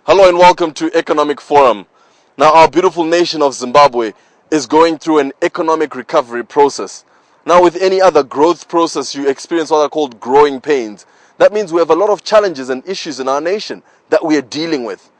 Hello and welcome to Economic Forum. Now, our beautiful nation of Zimbabwe is going through an economic recovery process. Now, with any other growth process, you experience what are called growing pains. That means we have a lot of challenges and issues in our nation that we are dealing with.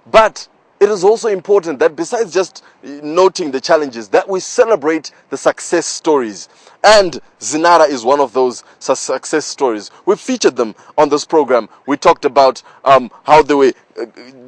But it is also important that besides just noting the challenges, that we celebrate the success stories. And ZINARA is one of those success stories. We've featured them on this program. We talked about how they were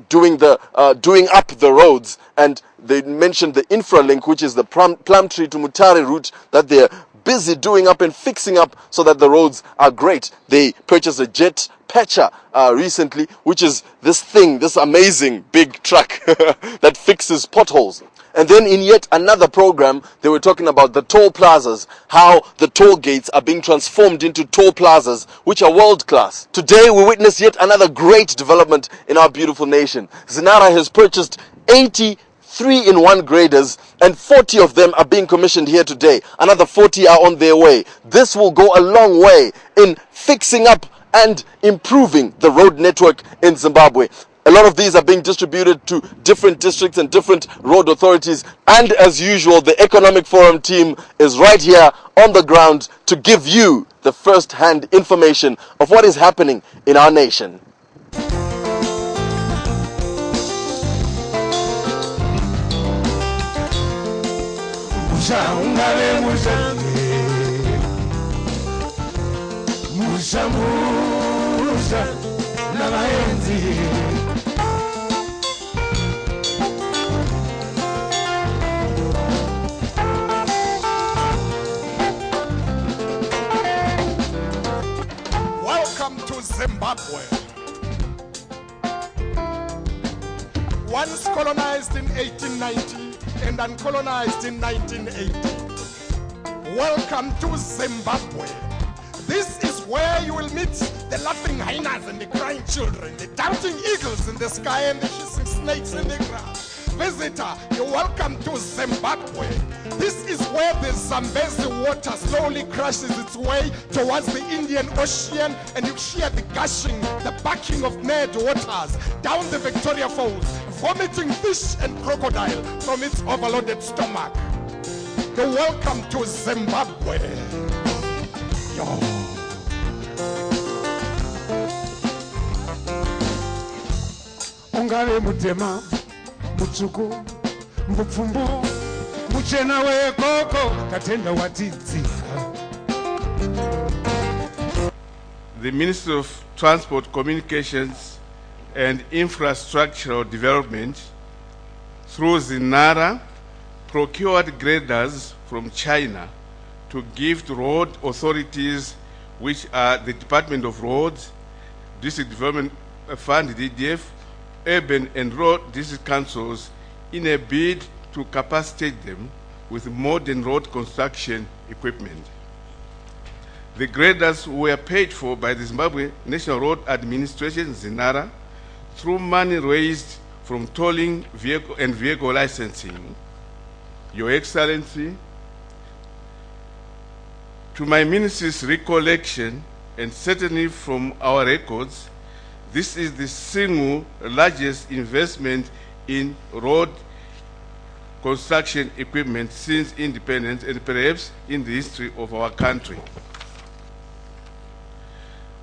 doing up the roads, and they mentioned the infralink, which is the Plumtree to Mutare route that they're busy doing up and fixing up so that the roads are great. They purchased a jet patcher recently, which is this amazing big truck that fixes potholes. And then in yet another program, they were talking about the toll plazas, how the toll gates are being transformed into toll plazas, which are world class. Today, we witness yet another great development in our beautiful nation. ZINARA has purchased 80 3-in-1 graders, and 40 of them are being commissioned here today. Another 40 are on their way. This will go a long way in fixing up and improving the road network in Zimbabwe. A lot of these are being distributed to different districts and different road authorities. And as usual, the Economic Forum team is right here on the ground to give you the first-hand information of what is happening in our nation. Welcome to Zimbabwe. Once colonized in 1890 and uncolonized in 1980. Welcome to Zimbabwe. This is where you will meet the laughing hyenas and the crying children, the doubting eagles in the sky and the hissing snakes in the grass. Visitor, you're welcome to Zimbabwe. This is where the Zambezi water slowly crashes its way towards the Indian Ocean, and you hear the gushing, the backing of mad waters down the Victoria Falls, vomiting fish and crocodile from its overloaded stomach. You're welcome to Zimbabwe. Yo. Ungare mutema, mutsuku, mbupfumbu, muchena wekoko, katenda watidzika. The Ministry of Transport, Communications and Infrastructural Development, through ZINARA, procured graders from China to give to road authorities, which are the Department of Roads, District Development Fund, DDF, urban and road district councils, in a bid to capacitate them with modern road construction equipment. The graders were paid for by the Zimbabwe National Road Administration, ZINARA, through money raised from tolling vehicle licensing. Your Excellency, to my ministry's recollection, and certainly from our records, this is the single largest investment in road construction equipment since independence, and perhaps in the history of our country.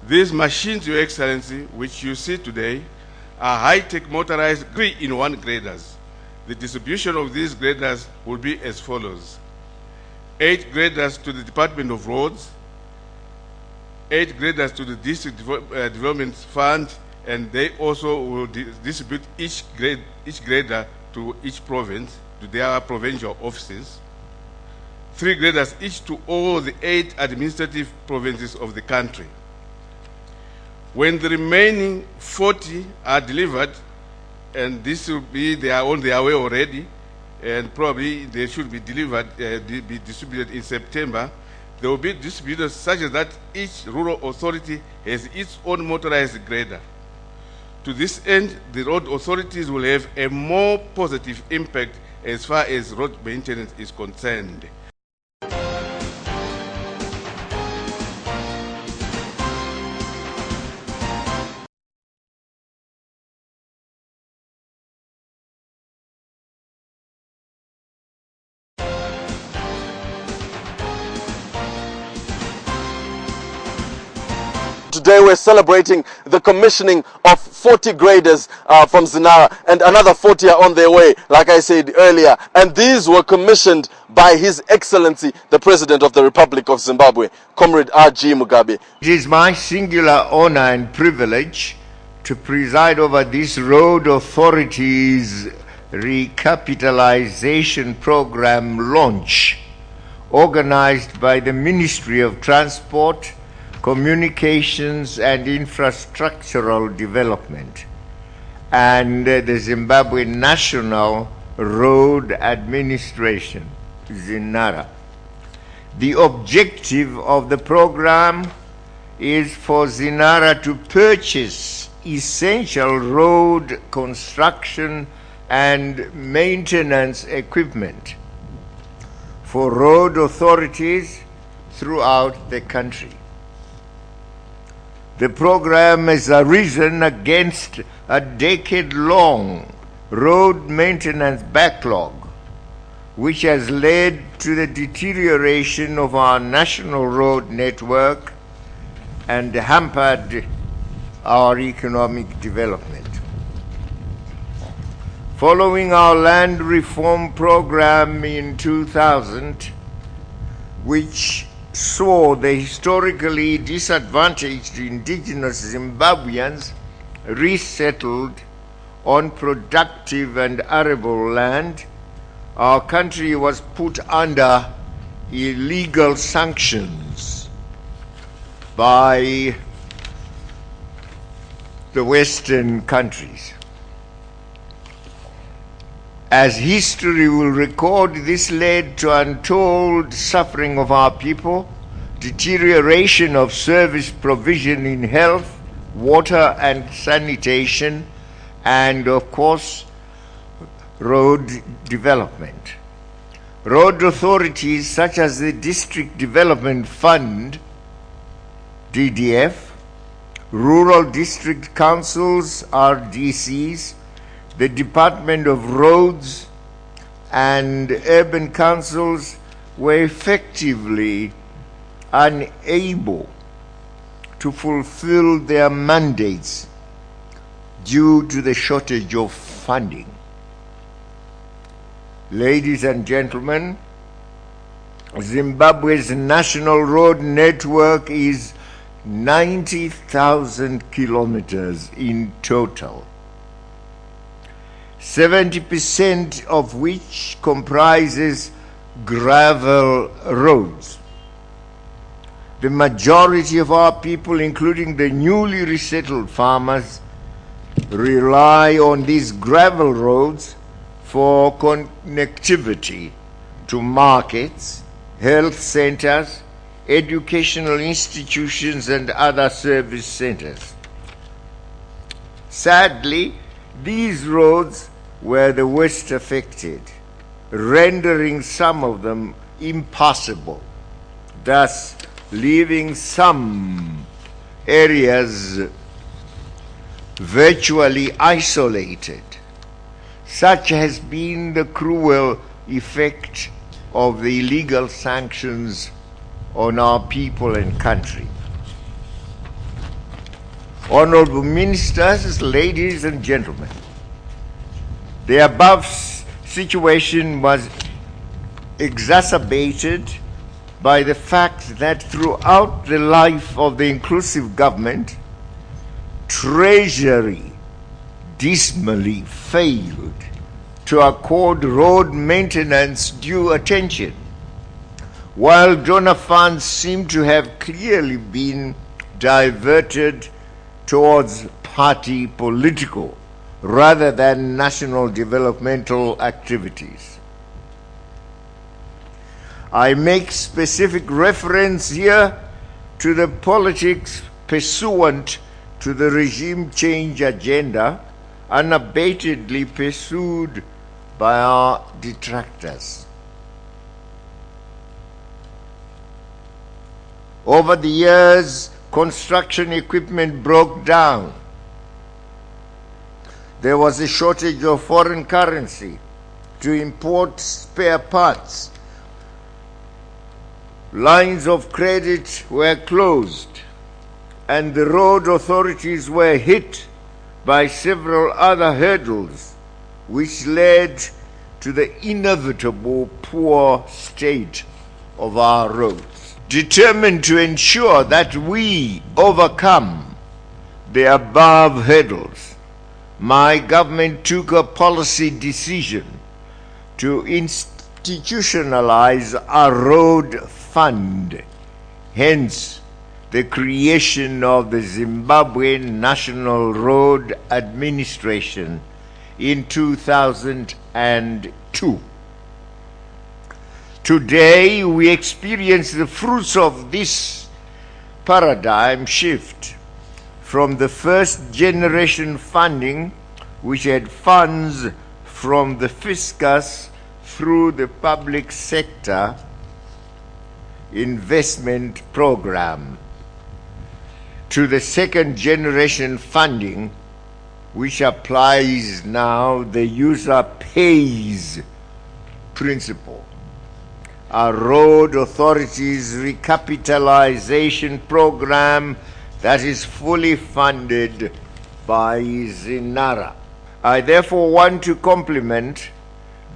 These machines, Your Excellency, which you see today, are high-tech motorized 3-in-1 graders. The distribution of these graders will be as follows: 8 graders to the Department of Roads, 8 graders to the District Development Fund, and they also will distribute each grader to each province, to their provincial offices. 3 graders each to all the 8 administrative provinces of the country. When the remaining 40 are delivered, and this will be, they are on their way already, and probably they should be delivered, be distributed in September, they will be distributed such that each rural authority has its own motorized grader. To this end, the road authorities will have a more positive impact as far as road maintenance is concerned. today we're celebrating the commissioning of 40 graders from ZINARA, and another 40 are on their way, like I said earlier. And these were commissioned by His Excellency, the President of the Republic of Zimbabwe, Comrade R.G. Mugabe. It is my singular honor and privilege to preside over this Road Authority's recapitalization program launch, organized by the Ministry of Transport, Communications and Infrastructural Development and the Zimbabwe National Road Administration, ZINARA. The objective of the program is for ZINARA to purchase essential road construction and maintenance equipment for road authorities throughout the country. The program has arisen against a decade-long road maintenance backlog, which has led to the deterioration of our national road network and hampered our economic development. Following our land reform program in 2000, which saw the historically disadvantaged indigenous Zimbabweans resettled on productive and arable land, our country was put under illegal sanctions by the Western countries. As history will record, this led to untold suffering of our people, deterioration of service provision in health, water and sanitation, and of course, road development. Road authorities such as the District Development Fund, DDF, Rural District Councils, RDCs, the Department of Roads and Urban Councils were effectively unable to fulfill their mandates due to the shortage of funding. Ladies and gentlemen, Zimbabwe's national road network is 90,000 kilometers in total, 70% of which comprises gravel roads. The majority of our people, including the newly resettled farmers, rely on these gravel roads for connectivity to markets, health centers, educational institutions, and other service centers. Sadly, these roads were the worst affected, rendering some of them impassable, thus leaving some areas virtually isolated. Such has been the cruel effect of the illegal sanctions on our people and country. Honorable Ministers, ladies and gentlemen, the above situation was exacerbated by the fact that throughout the life of the inclusive government, Treasury dismally failed to accord road maintenance due attention, while donor funds seem to have clearly been diverted towards party political rather than national developmental activities. I make specific reference here to the politics pursuant to the regime change agenda unabatedly pursued by our detractors. Over the years, construction equipment broke down. There was a shortage of foreign currency to import spare parts. Lines of credit were closed. and the road authorities were hit by several other hurdles, which led to the inevitable poor state of our roads. Determined to ensure that we overcome the above hurdles, my government took a policy decision to institutionalize a road fund, hence the creation of the Zimbabwe National Road Administration in 2002. Today, we experience the fruits of this paradigm shift from the first generation funding, which had funds from the fiscus through the public sector investment program, to the second generation funding, which applies now the user pays principle. A road authorities recapitalization program that is fully funded by ZINARA. I therefore want to compliment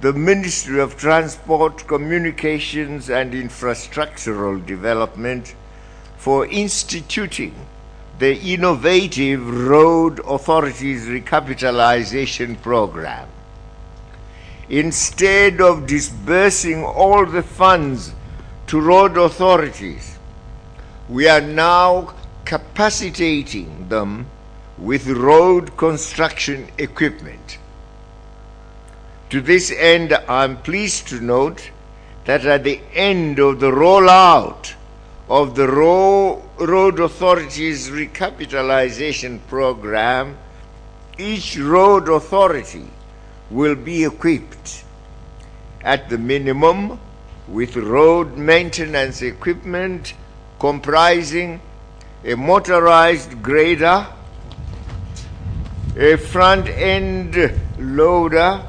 the Ministry of Transport, Communications and Infrastructural Development for instituting the innovative Road Authorities Recapitalization Program. Instead of disbursing all the funds to road authorities, we are now capacitating them with road construction equipment. To this end, I'm pleased to note that at the end of the rollout of the Road Authorities Recapitalization Program, each road authority will be equipped at the minimum with road maintenance equipment comprising a motorized grader, a front-end loader,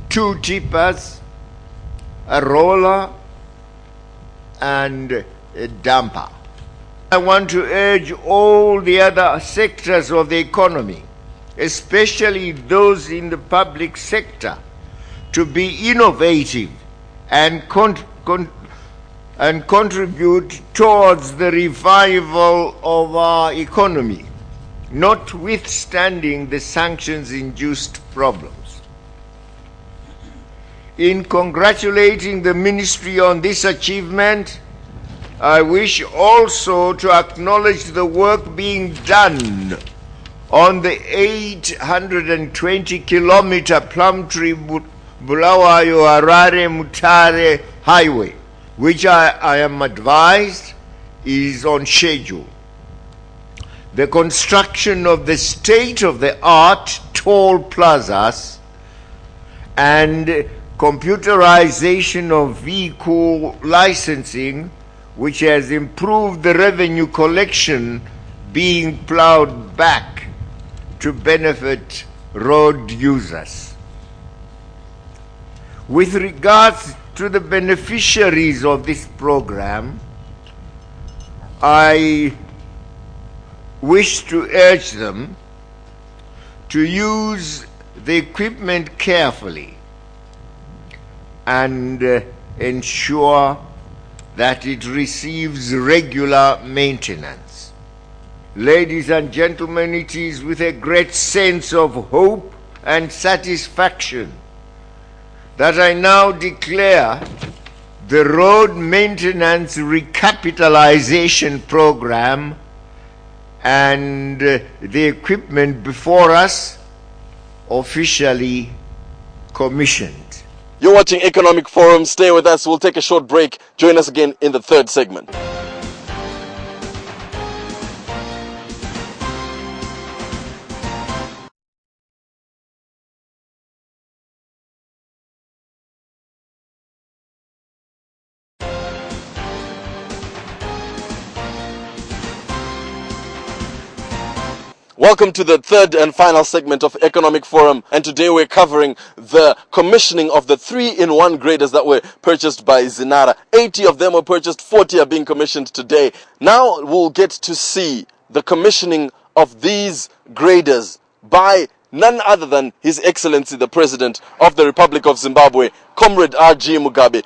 2 tippers, a roller, and a dumper. I want to urge all the other sectors of the economy, especially those in the public sector, to be innovative and contribute towards the revival of our economy, notwithstanding the sanctions-induced problems. In congratulating the Ministry on this achievement, I wish also to acknowledge the work being done on the 820-kilometer Plumtree Bulawayo Harare Mutare Highway, which I am advised is on schedule. The construction of the state-of-the-art toll plazas and computerization of vehicle licensing, which has improved the revenue collection being plowed back to benefit road users. With regards to the beneficiaries of this program, I wish to urge them to use the equipment carefully and ensure that it receives regular maintenance. Ladies and gentlemen, it is with a great sense of hope and satisfaction that I now declare the Road Maintenance Recapitalization Program and the equipment before us officially commissioned. You're watching Economic Forum. Stay with us. We'll take a short break. Join us again in the third segment. Welcome to the third and final segment of Economic Forum, and today we're covering the commissioning of the 3-in-1 graders that were purchased by ZINARA. 80 of them were purchased, 40 are being commissioned today. Now we'll get to see the commissioning of these graders by none other than His Excellency the President of the Republic of Zimbabwe, Comrade R.G. Mugabe.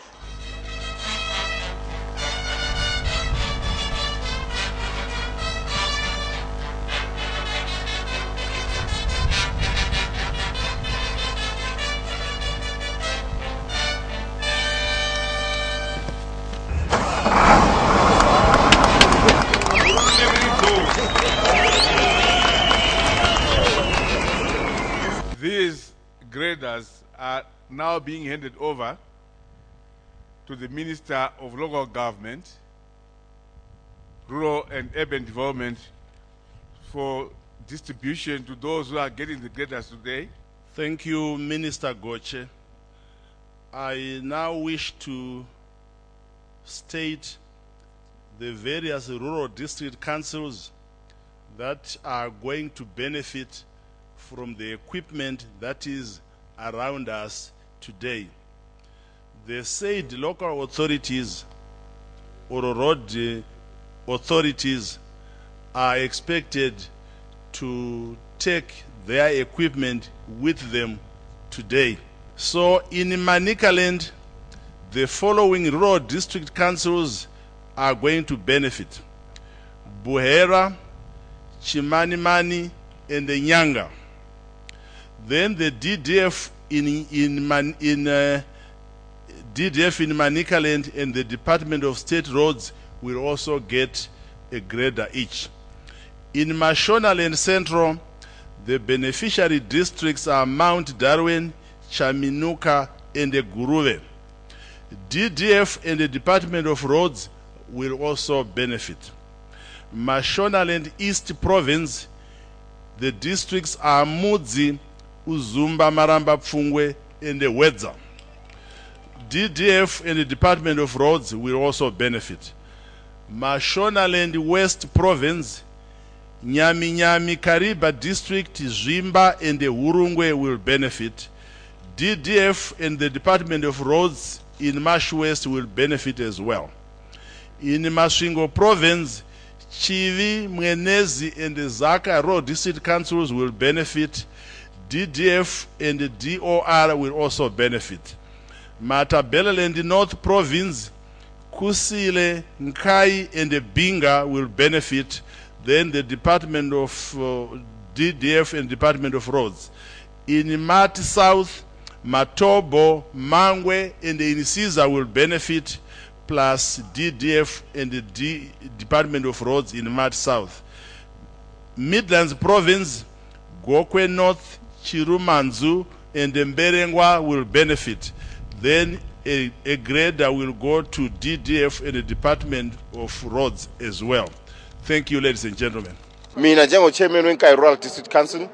These graders are now being handed over to the Minister of Local Government, Rural and Urban Development for distribution to those who are getting the graders today. Thank you, Minister Goche. I now wish to state the various rural district councils that are going to benefit from the equipment that is around us today. The said local authorities or road authorities are expected to take their equipment with them today. So in Manicaland, the following rural district councils are going to benefit: Buhera, Chimanimani, and the Nyanga. Then the DDF in Manicaland and the Department of State Roads will also get a grader each. In Mashonaland Central, the beneficiary districts are Mount Darwin, Chaminuka, and the Guruve. DDF and the Department of Roads will also benefit. Mashonaland East Province, the districts are Mudzi, Uzumba, Maramba, Pfungwe, and the Wedza. DDF and the Department of Roads will also benefit. Mashonaland West Province, Nyami Kariba District, Zwimba, and the Hurungwe will benefit. DDF and the Department of Roads in Mash West will benefit as well. In Masvingo Province, Chivi, Mwenezi, and the Zaka Road District Councils will benefit. DDF and the DOR will also benefit. Matabeleland North Province, Kusile, Nkai, and the Binga will benefit. Then the Department of DDF and Department of Roads. In Mati South, Matobo, Mangwe, and the Inisiza will benefit, plus DDF and the Department of Roads in Mati South. Midlands Province, Gokwe North, Chirumanzu, and the Mberengwa will benefit. Then a grader will go to DDF and the Department of Roads as well. Thank you, ladies and gentlemen. Mina njengo chairman wenkai Rural District Council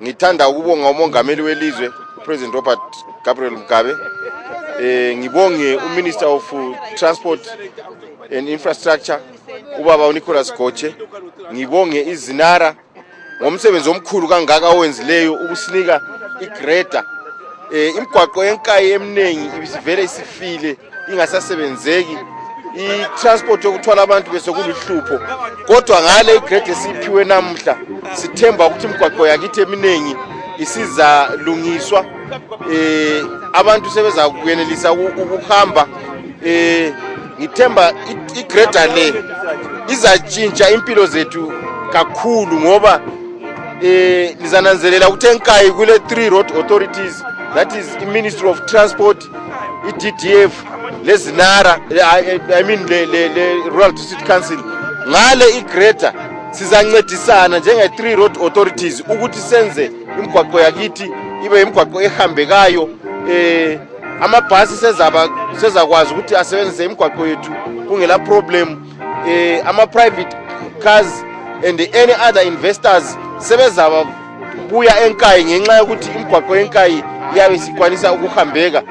ngithanda ukubonga umongameli welizwe President Robert Gabriel Mugabe, ngibonge uMinister of Transport and Infrastructure ubaba Nicholas Goche, ngibonge iZINARA ngomsebenzi omkhulu kangaka owenzileyo ukusinika igrader. Imigwaqo yenkayi eminengi ibisivele isifile ingasasebenzeki, i-transport yokuthwala abantu bese kuluhlupho, kodwa ngale igrade esiphiwe namhla sithemba ukuthi imigwaqo yakithi eminengi isiza lungiswa, abantu sebeza kuyenelisa ukuhamba. Ngithemba igrade le izatshintsha impilo zethu kakhulu ngoba lizananzelela ukuthi enkayi kule 3 road authorities, that is the Ministry of Transport, DDF, ZINARA, I mean the Rural District Council. Ngale igrader sizancedisana njenge 3 road authorities ukuthi senze imigwaqo yakithi ibe imigwaqo ehambekayo. Amabhasi sezakwazi ukuthi asebenzise imigwaqo yethu kungela problem. Ama private cars and any other investors sebezaba buya enkayi ngenxa yokuthi imigwaqo yenkayi iyabe sikwanisa ukuhambeka.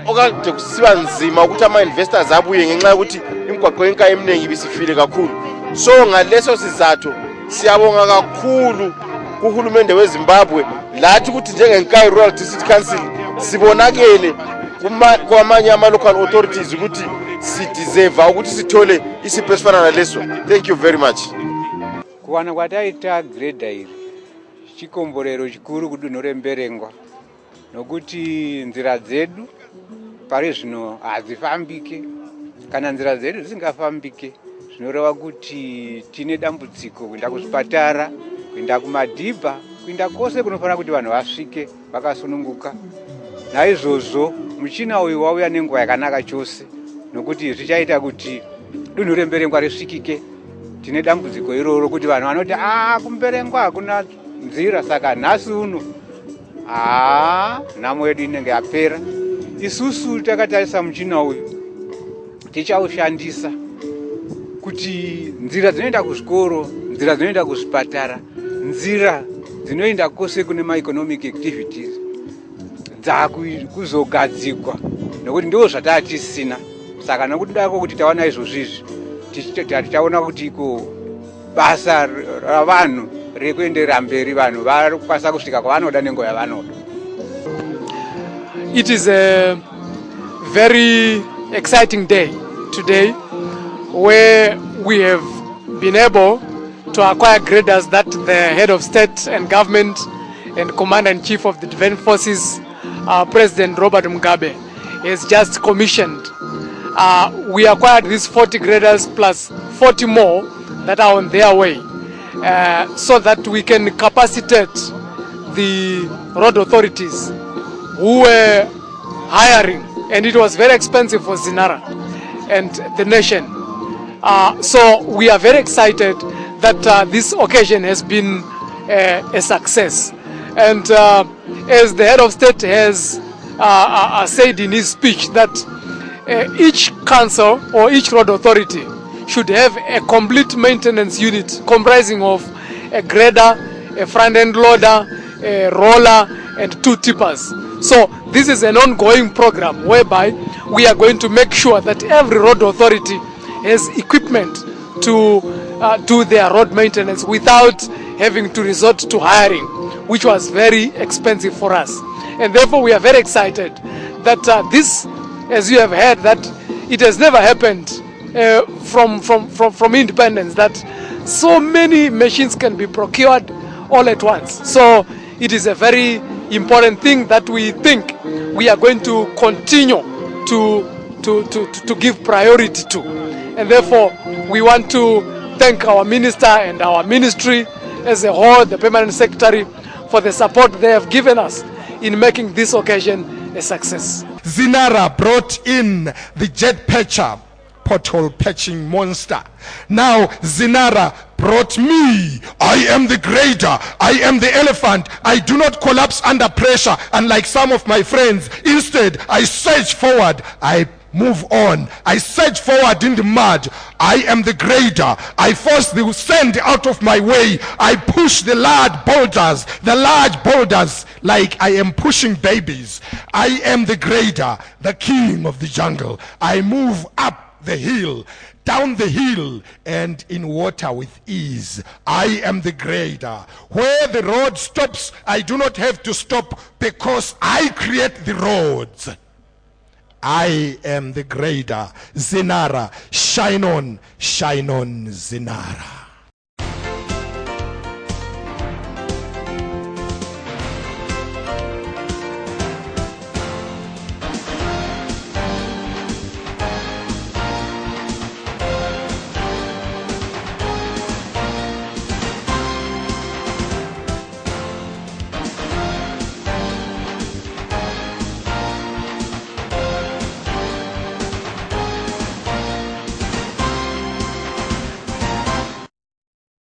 Okade kusiba nzima ukuthi ama investors abuye ngenxa yokuthi imigwaqo yenkayi eminingi ibisifile kakhulu. So ngaleso sizathu siyabonga kakhulu kuhulumende weZimbabwe lathi ukuthi njengeNkayi Rural District Council sibonakele kwamanye ama-local authorities ukuthi sideserve ukuthi sithole isipho esifana naleso. Thank you very much. Kuwana kwataita greda iri chikomborero chikuru kudunhu remberengwa nokuti nzira dzedu pari zvino hadzifambike. Kana nzira dzedu dzisingafambike zvinoreva kuti tine dambudziko kuenda kuzvipatara, kuenda kumadhibha, kuenda kwose kunofanira kuti vanhu vasvike vakasununguka. Naizvozvo muchina uyu wauya nenguva yakanaka chose nokuti zvichaita kuti dunhu remberengwa risvikike. Tine dambudziko iroro kuti vanhu vanoti kumberengwa hakuna nzira, saka nhasi uno nhamo yedu inenge yapera. Isusu takatarisa muchina uyu tichaushandisa kuti nzira dzinoenda kuzvikoro, nzira dzinoenda kuzvipatara, nzira dzinoenda kwose kune ma-economic activities dzakuzogadzikwa nokuti ndizvo zvataa tisina. Saka nokuti dako kuti taona izvozvizvi tichaona kuti iko basa ravanhu rekuenderera mberi, vanhu vari kukwanisa kusvika kwavanoda nenguva yavanoda. It is a very exciting day today where we have been able to acquire graders that the head of state and government and commander-in-chief of the defense forces, President Robert Mugabe, has just commissioned. We acquired these 40 graders plus 40 more that are on their way, so that we can capacitate the road authorities who were hiring, and it was very expensive for ZINARA and the nation. So we are very excited that this occasion has been a success. And as the head of state has said in his speech, that each council or each road authority should have a complete maintenance unit comprising of a grader, a front-end loader, a roller, and 2 tippers. So this is an ongoing program whereby we are going to make sure that every road authority has equipment to do their road maintenance without having to resort to hiring, which was very expensive for us. And therefore we are very excited that this, as you have heard, that it has never happened from independence, that so many machines can be procured all at once. So it is a very important thing that we think we are going to continue to give priority to. And therefore we want to thank our minister and our ministry as a whole, the permanent secretary, for the support they have given us in making this occasion a success. ZINARA brought in the jet patcher, pothole patching monster. Now ZINARA brought me. I am the grader. I am the elephant. I do not collapse under pressure, unlike some of my friends. Instead, I surge forward. I move on. I surge forward in the mud. I am the grader. I force the sand out of my way. I push the large boulders like I am pushing babies. I am the grader, the king of the jungle. I move up the hill, down the hill, and in water with ease. I am the grader. Where the road stops, I do not have to stop because I create the roads. I am the grader. ZINARA, shine on, ZINARA.